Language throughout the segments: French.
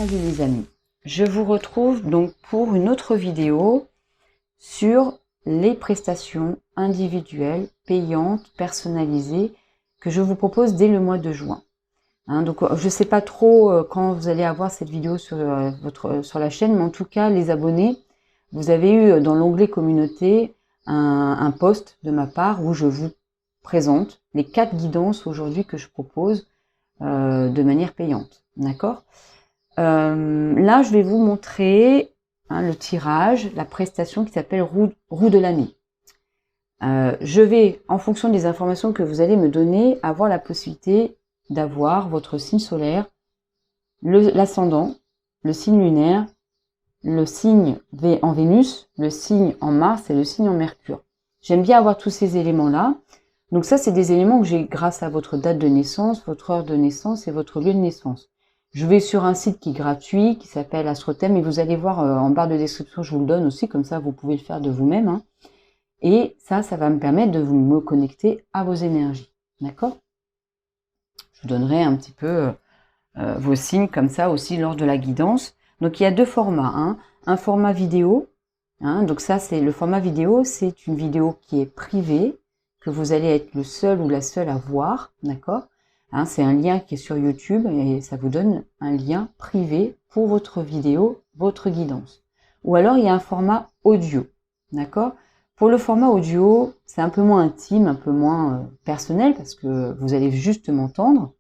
Salut les amis, je vous retrouve donc pour une autre vidéo sur les prestations individuelles, payantes, personnalisées que je vous propose dès le mois de juin. Donc je ne sais pas trop quand vous allez avoir cette vidéo sur la chaîne, mais en tout cas les abonnés, vous avez eu dans l'onglet communauté un post de ma part où je vous présente les 4 guidances aujourd'hui que je propose de manière payante. D'accord ? Là, je vais vous montrer le tirage, la prestation qui s'appelle roue de l'année. Je vais, en fonction des informations que vous allez me donner, avoir la possibilité d'avoir votre signe solaire, l'ascendant, le signe lunaire, le signe en Vénus, le signe en Mars et le signe en Mercure. J'aime bien avoir tous ces éléments-là. Donc ça, c'est des éléments que j'ai grâce à votre date de naissance, votre heure de naissance et votre lieu de naissance. Je vais sur un site qui est gratuit, qui s'appelle AstroThème, et vous allez voir en barre de description, je vous le donne aussi, comme ça vous pouvez le faire de vous-même. Et ça va me permettre de me connecter à vos énergies. D'accord ? Je vous donnerai un petit peu vos signes comme ça aussi lors de la guidance. Donc il y a 2 formats. Un format vidéo. Donc ça, c'est le format vidéo, c'est une vidéo qui est privée, que vous allez être le seul ou la seule à voir. D'accord ? C'est un lien qui est sur YouTube et ça vous donne un lien privé pour votre vidéo, votre guidance. Ou alors, il y a un format audio. D'accord ? Pour le format audio, c'est un peu moins intime, un peu moins personnel parce que vous allez juste m'entendre.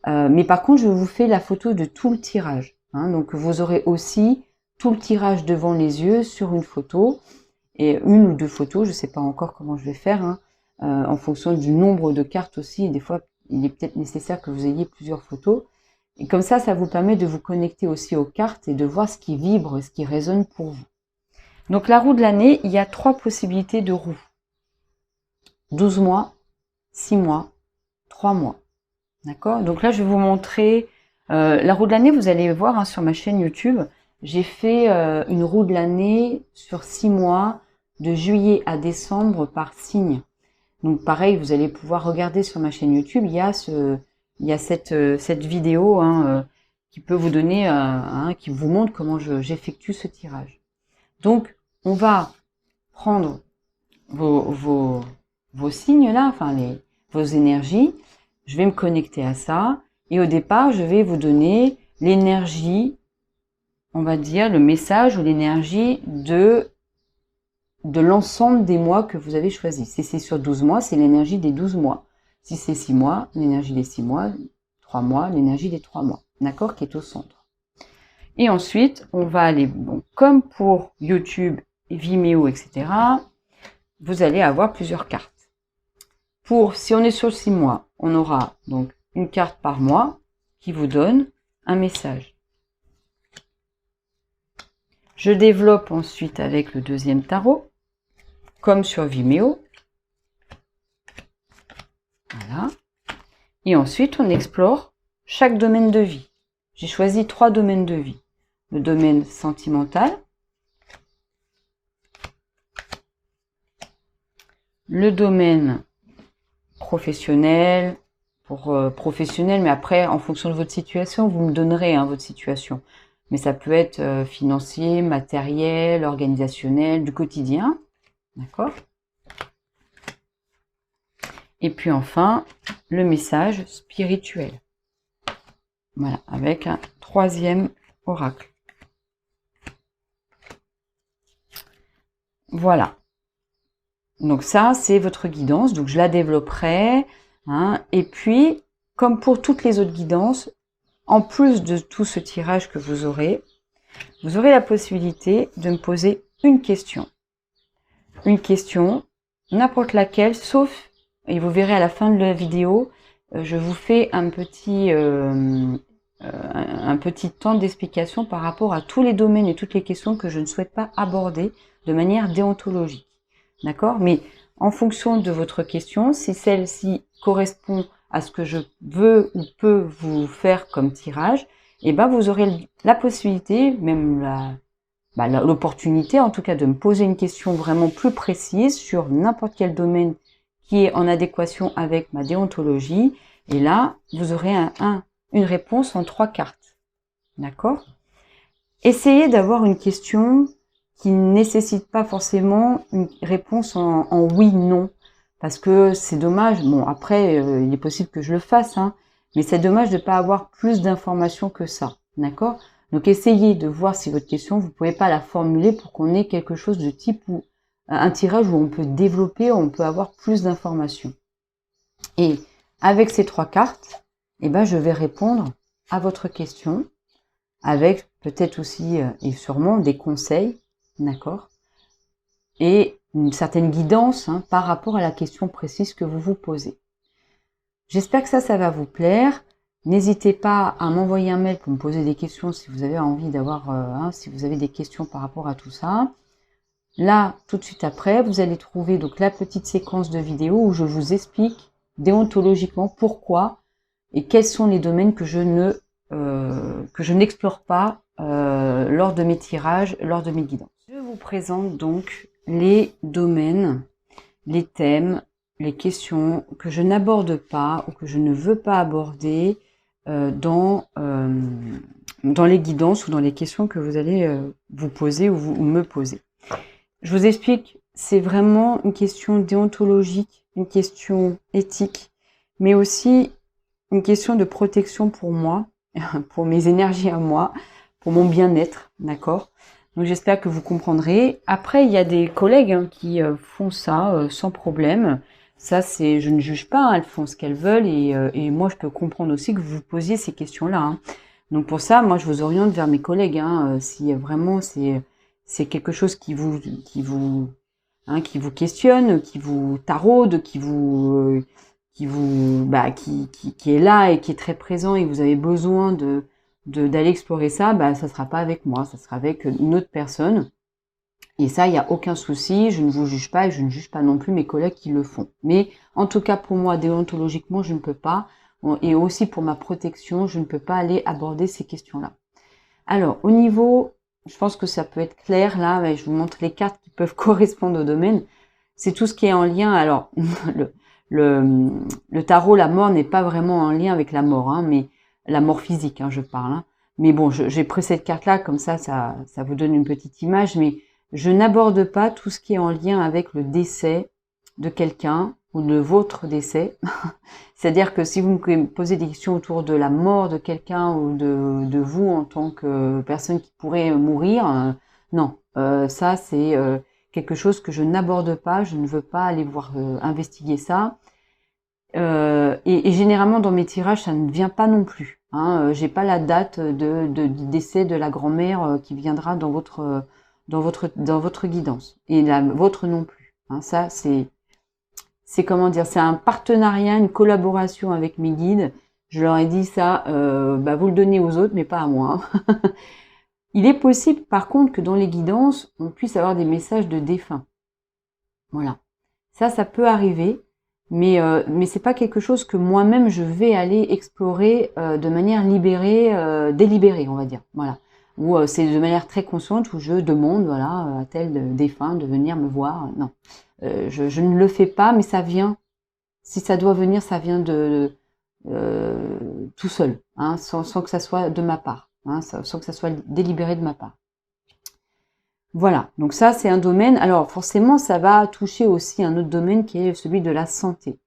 Mais par contre, je vous fais la photo de tout le tirage. Donc, vous aurez aussi tout le tirage devant les yeux sur une photo et 1 ou 2 photos. Je ne sais pas encore comment je vais faire, en fonction du nombre de cartes aussi. Des fois, il est peut-être nécessaire que vous ayez plusieurs photos. Et comme ça vous permet de vous connecter aussi aux cartes et de voir ce qui vibre, ce qui résonne pour vous. Donc la roue de l'année, il y a 3 possibilités de roues. 12 mois, 6 mois, 3 mois. D'accord ? Donc là, je vais vous montrer la roue de l'année. Vous allez voir sur ma chaîne YouTube, j'ai fait une roue de l'année sur 6 mois, de juillet à décembre par signe. Donc pareil, vous allez pouvoir regarder sur ma chaîne YouTube, il y a cette vidéo qui peut vous donner, qui vous montre comment j'effectue ce tirage. Donc on va prendre vos signes là, vos énergies. Je vais me connecter à ça et au départ, je vais vous donner l'énergie, on va dire le message ou l'énergie de l'ensemble des mois que vous avez choisi. Si c'est sur 12 mois, c'est l'énergie des 12 mois. Si c'est 6 mois, l'énergie des 6 mois, 3 mois, l'énergie des 3 mois. D'accord ? Qui est au centre. Et ensuite, on va aller, comme pour YouTube, Vimeo, etc., vous allez avoir plusieurs cartes. Si on est sur 6 mois, on aura donc une carte par mois qui vous donne un message. Je développe ensuite avec le 2e tarot, comme sur Vimeo. Voilà. Et ensuite, on explore chaque domaine de vie. J'ai choisi 3 domaines de vie. Le domaine sentimental, le domaine professionnel, professionnel, mais après, en fonction de votre situation, vous me donnerez votre situation. Mais ça peut être financier, matériel, organisationnel, du quotidien. D'accord ? Et puis enfin, le message spirituel. Voilà, avec un 3e oracle. Voilà. Donc ça, c'est votre guidance. Donc je la développerai. Et puis, comme pour toutes les autres guidances, en plus de tout ce tirage que vous aurez la possibilité de me poser une question. Une question, n'importe laquelle, sauf, et vous verrez à la fin de la vidéo, je vous fais un petit temps d'explication par rapport à tous les domaines et toutes les questions que je ne souhaite pas aborder de manière déontologique. D'accord ? Mais en fonction de votre question, si celle-ci correspond à ce que je veux ou peux vous faire comme tirage, vous aurez la possibilité, même l'opportunité en tout cas, de me poser une question vraiment plus précise sur n'importe quel domaine qui est en adéquation avec ma déontologie. Et là, vous aurez une réponse en 3 cartes. D'accord? Essayez d'avoir une question qui ne nécessite pas forcément une réponse en oui, non. Parce que c'est dommage. Bon, après, il est possible que je le fasse, hein, mais c'est dommage de ne pas avoir plus d'informations que ça. D'accord? Donc, essayez de voir si votre question, vous ne pouvez pas la formuler pour qu'on ait quelque chose de type ou un tirage où on peut développer, où on peut avoir plus d'informations. Et avec ces 3 cartes, eh ben, je vais répondre à votre question avec peut-être aussi et sûrement des conseils, d'accord, et une certaine guidance par rapport à la question précise que vous vous posez. J'espère que ça va vous plaire. N'hésitez pas à m'envoyer un mail pour me poser des questions si vous avez envie d'avoir, si vous avez des questions par rapport à tout ça. Là, tout de suite après, vous allez trouver donc la petite séquence de vidéo où je vous explique déontologiquement pourquoi et quels sont les domaines que je n'explore pas lors de mes tirages, lors de mes guidances. Je vous présente donc les domaines, les thèmes, les questions que je n'aborde pas ou que je ne veux pas aborder dans les guidances ou dans les questions que vous allez vous poser ou me poser. Je vous explique, c'est vraiment une question déontologique, une question éthique, mais aussi une question de protection pour moi, pour mes énergies à moi, pour mon bien-être, d'accord? Donc j'espère que vous comprendrez. Après, il y a des collègues qui font ça sans problème. Ça, c'est, je ne juge pas, elles font ce qu'elles veulent et moi, je peux comprendre aussi que vous vous posiez ces questions-là. Donc pour ça, moi, je vous oriente vers mes collègues. Si vraiment c'est quelque chose qui vous questionne, qui vous taraude, qui est là et qui est très présent et vous avez besoin d'aller explorer ça, ça sera pas avec moi, ça sera avec une autre personne. Et ça, il n'y a aucun souci, je ne vous juge pas et je ne juge pas non plus mes collègues qui le font. Mais en tout cas, pour moi, déontologiquement, je ne peux pas. Et aussi pour ma protection, je ne peux pas aller aborder ces questions-là. Alors, au niveau, je pense que ça peut être clair là, je vous montre les cartes qui peuvent correspondre au domaine. C'est tout ce qui est en lien. Alors, le tarot, la mort n'est pas vraiment en lien avec la mort, mais la mort physique, je parle. Mais bon, j'ai pris cette carte-là, comme ça vous donne une petite image, mais je n'aborde pas tout ce qui est en lien avec le décès de quelqu'un ou de votre décès. C'est-à-dire que si vous me posez des questions autour de la mort de quelqu'un ou de vous en tant que personne qui pourrait mourir, non, ça c'est quelque chose que je n'aborde pas, je ne veux pas aller voir investiguer ça. Et généralement dans mes tirages, ça ne vient pas non plus. J'ai pas la date du décès de la grand-mère qui viendra dans votre guidance et la vôtre non plus. Ça c'est comment dire, c'est un partenariat, une collaboration avec mes guides. Je leur ai dit ça, vous le donnez aux autres, mais pas à moi. Il est possible, par contre, que dans les guidances, on puisse avoir des messages de défunts. Voilà. Ça peut arriver, mais c'est pas quelque chose que moi-même je vais aller explorer de manière délibérée, on va dire. Voilà. Ou c'est de manière très consciente où je demande, voilà, à tel défunt de venir me voir. Non. Je ne le fais pas, mais ça vient. Si ça doit venir, ça vient tout seul, sans que ça soit de ma part, sans que ça soit délibéré de ma part. Voilà, donc ça c'est un domaine. Alors forcément, ça va toucher aussi un autre domaine qui est celui de la santé.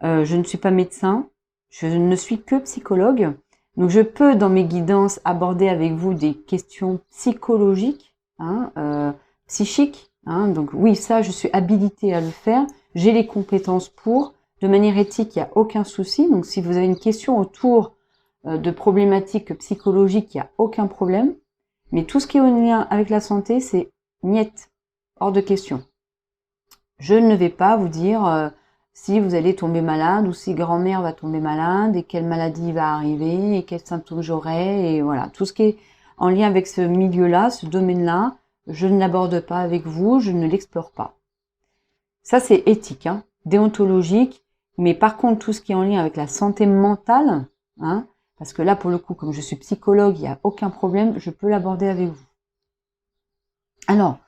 Je ne suis pas médecin, je ne suis que psychologue, donc je peux dans mes guidances aborder avec vous des questions psychologiques, psychiques. Donc oui, ça, je suis habilitée à le faire. J'ai les compétences pour. De manière éthique, il n'y a aucun souci. Donc si vous avez une question autour de problématiques psychologiques, il n'y a aucun problème. Mais tout ce qui est en lien avec la santé, c'est niet, hors de question. Je ne vais pas vous dire si vous allez tomber malade ou si grand-mère va tomber malade et quelle maladie va arriver et quels symptômes j'aurai. Et voilà, tout ce qui est en lien avec ce milieu-là, ce domaine-là, je ne l'aborde pas avec vous, je ne l'explore pas. Ça, c'est éthique, déontologique, mais par contre, tout ce qui est en lien avec la santé mentale, parce que là, pour le coup, comme je suis psychologue, il n'y a aucun problème, je peux l'aborder avec vous. Alors,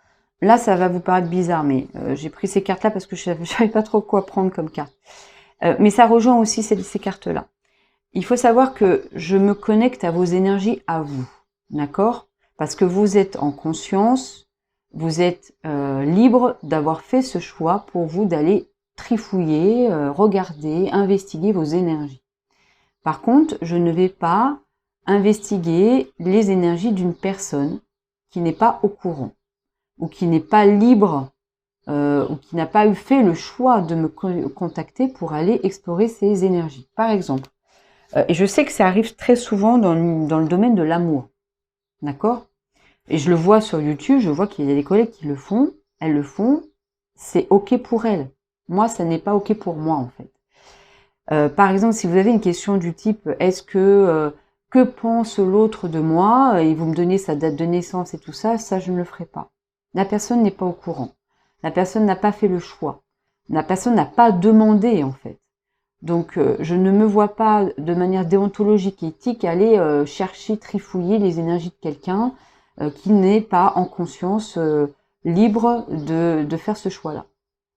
là, ça va vous paraître bizarre, mais j'ai pris ces cartes-là parce que je ne savais pas trop quoi prendre comme carte. Mais ça rejoint aussi ces cartes-là. Il faut savoir que je me connecte à vos énergies à vous. d'accord? Parce que vous êtes en conscience, vous êtes libre d'avoir fait ce choix pour vous d'aller trifouiller, regarder, investiguer vos énergies. Par contre, je ne vais pas investiguer les énergies d'une personne qui n'est pas au courant ou qui n'est pas libre ou qui n'a pas fait le choix de me contacter pour aller explorer ses énergies. Par exemple, et je sais que ça arrive très souvent dans le domaine de l'amour, d'accord? Et je le vois sur YouTube, je vois qu'il y a des collègues qui le font, elles le font, c'est ok pour elles. Moi, ça n'est pas ok pour moi en fait. Par exemple, si vous avez une question du type est-ce que pense l'autre de moi et vous me donnez sa date de naissance et tout ça, ça je ne le ferai pas. La personne n'est pas au courant. La personne n'a pas fait le choix. La personne n'a pas demandé en fait. Donc je ne me vois pas de manière déontologique et éthique aller chercher, trifouiller les énergies de quelqu'un qui n'est pas en conscience libre de faire ce choix-là.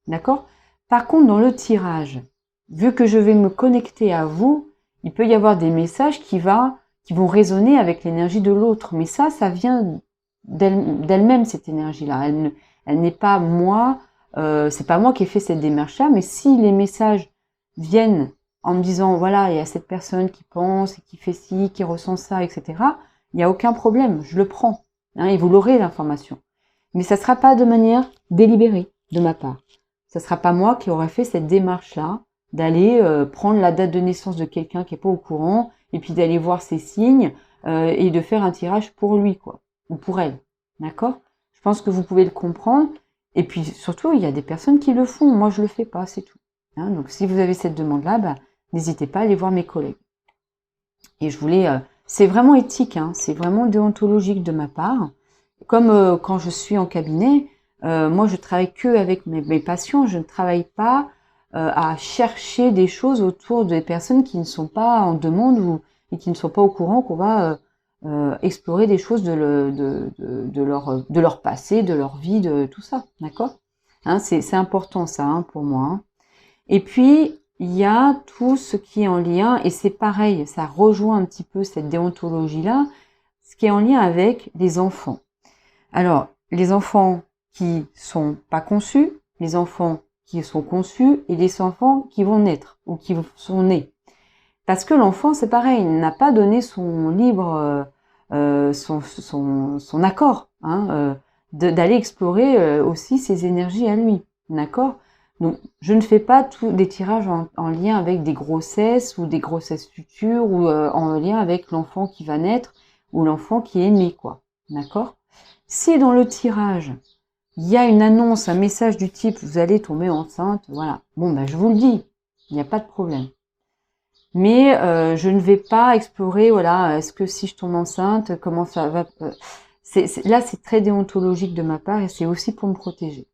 D'accord? Par contre, dans le tirage, vu que je vais me connecter à vous, il peut y avoir des messages qui vont résonner avec l'énergie de l'autre. Mais ça vient d'elle-même, cette énergie-là. Elle n'est pas moi, c'est pas moi qui ai fait cette démarche-là, mais si les messages viennent en me disant, voilà, il y a cette personne qui pense, qui fait ci, qui ressent ça, etc., il n'y a aucun problème, je le prends. Hein, et vous l'aurez, l'information. Mais ça ne sera pas de manière délibérée de ma part. Ça ne sera pas moi qui aurais fait cette démarche-là, d'aller prendre la date de naissance de quelqu'un qui n'est pas au courant, et puis d'aller voir ses signes, et de faire un tirage pour lui, quoi, ou pour elle. D'accord? Je pense que vous pouvez le comprendre. Et puis surtout, il y a des personnes qui le font. Moi, je le fais pas, c'est tout. Hein, donc si vous avez cette demande-là, bah, n'hésitez pas à aller voir mes collègues. Et je voulais... c'est vraiment éthique, hein, c'est vraiment déontologique de ma part. Comme quand je suis en cabinet, moi je travaille que avec mes patients, je ne travaille pas à chercher des choses autour des personnes qui ne sont pas en demande et qui ne sont pas au courant qu'on va explorer des choses de leur passé, de leur vie, de tout ça, d'accord? Hein, c'est important ça hein, pour moi. Hein. Et puis il y a tout ce qui est en lien, et c'est pareil, ça rejoint un petit peu cette déontologie-là, ce qui est en lien avec les enfants. Alors, les enfants qui sont pas conçus, les enfants qui sont conçus et les enfants qui vont naître ou qui sont nés. Parce que l'enfant, c'est pareil, il n'a pas donné son libre, son accord, hein, d'aller explorer aussi ses énergies à lui, d'accord? Donc, je ne fais pas des tirages en lien avec des grossesses ou des grossesses futures ou en lien avec l'enfant qui va naître ou l'enfant qui est né, quoi, d'accord? Si dans le tirage, il y a une annonce, un message du type « vous allez tomber enceinte », voilà, bon ben je vous le dis, il n'y a pas de problème. Mais je ne vais pas explorer, voilà, est-ce que si je tombe enceinte, comment ça va... là, c'est très déontologique de ma part et c'est aussi pour me protéger.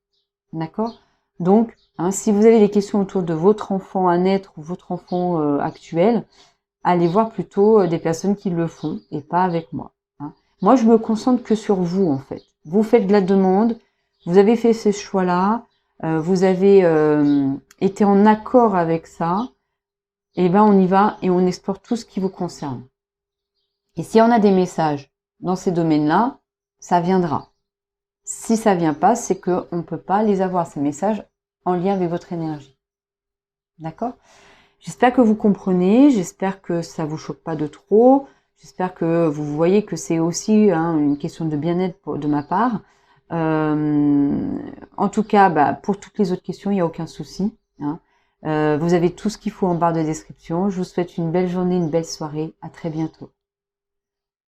D'accord? Donc, hein, si vous avez des questions autour de votre enfant à naître ou votre enfant actuel, allez voir plutôt des personnes qui le font et pas avec moi. Hein. Moi, je me concentre que sur vous, en fait. Vous faites de la demande, vous avez fait ces choix-là, vous avez été en accord avec ça, et ben on y va et on explore tout ce qui vous concerne. Et si on a des messages dans ces domaines-là, ça viendra. Si ça vient pas, c'est qu'on ne peut pas les avoir, ces messages, en lien avec votre énergie. D'accord ? J'espère que vous comprenez, j'espère que ça vous choque pas de trop, j'espère que vous voyez que c'est aussi hein, une question de bien-être de ma part. En tout cas, bah, pour toutes les autres questions, il n'y a aucun souci. Hein. Vous avez tout ce qu'il faut en barre de description. Je vous souhaite une belle journée, une belle soirée. À très bientôt.